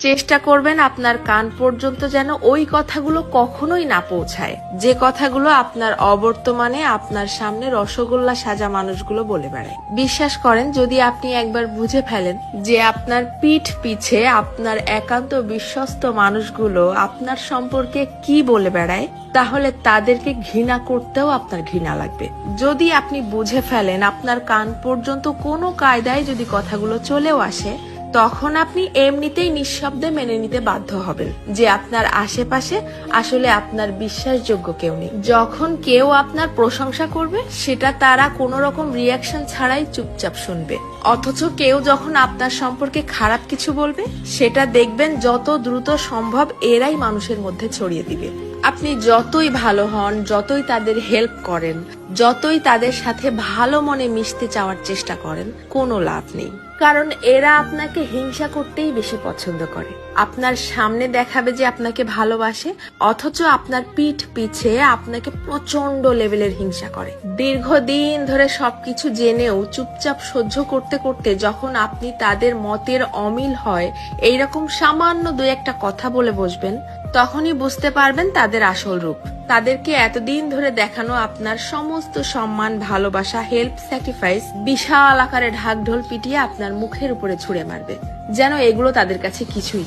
চেষ্টা করবেন আপনার কান পর্যন্ত যেন ওই কথাগুলো কখনোই না পৌঁছায়, যে কথাগুলো আপনার অবর্তমানে আপনার সামনে রসগোল্লা সাজা মানুষগুলো বলে বেড়ায়। বিশ্বাস করেন, যদি আপনি একবার বুঝে ফেলেন যে আপনার পিঠ পিছে আপনার একান্ত বিশ্বস্ত মানুষগুলো আপনার সম্পর্কে কি বলে বেড়ায়, তাহলে তাদেরকে ঘৃণা করতেও আপনার ঘৃণা লাগবে। যদি আপনি বুঝে ফেলেন আপনার কান পর্যন্ত কোনো কায়দায় যদি কথাগুলো চলেও আসে, তখন আপনি এমনিতেই নিঃশব্দে মেনে নিতে বাধ্য হবেন যে আপনার আশেপাশে আসলে আপনার বিশ্বাসযোগ্য কেউ নেই। যখন কেউ আপনার প্রশংসা করবে, সেটা তারা কোনো রকম রিয়াকশন ছাড়াই চুপচাপ শুনবে। অথচ কেউ যখন আপনার সম্পর্কে খারাপ কিছু বলবে, সেটা দেখবেন যত দ্রুত সম্ভব এরাই মানুষের মধ্যে ছড়িয়ে দিবে। আপনি যতই ভালো হন, যতই তাদের হেল্প করেন, যতই তাদের সাথে ভালো মনে মিশতে চাওয়ার চেষ্টা করেন, কোনো লাভ নেই। কারণ এরা আপনাকে হিংসা করতেই বেশি পছন্দ করে। আপনার সামনে দেখাবে যে আপনাকে ভালোবাসে, অথচ আপনার পিঠ পিছে আপনাকে প্রচন্ড লেভেলের হিংসা করে। দীর্ঘদিন ধরে সবকিছু জেনেও চুপচাপ সহ্য করতে করতে যখন আপনি তাদের মতের অমিল হয় এইরকম সামান্য দুই একটা কথা বলে বসবেন, তখনই বুঝতে পারবেন তাদের আসল রূপ। তাদেরকে এতদিন ধরে দেখানো আপনার সমস্ত সম্মান, ভালোবাসা, হেল্প, স্যাক্রিফাইস বিশাল আকারে ঢাকঢোল পিটিয়ে আপনার মুখের উপরে ছুঁড়ে মারবে, যেন এগুলো তাদের কাছে কিছুই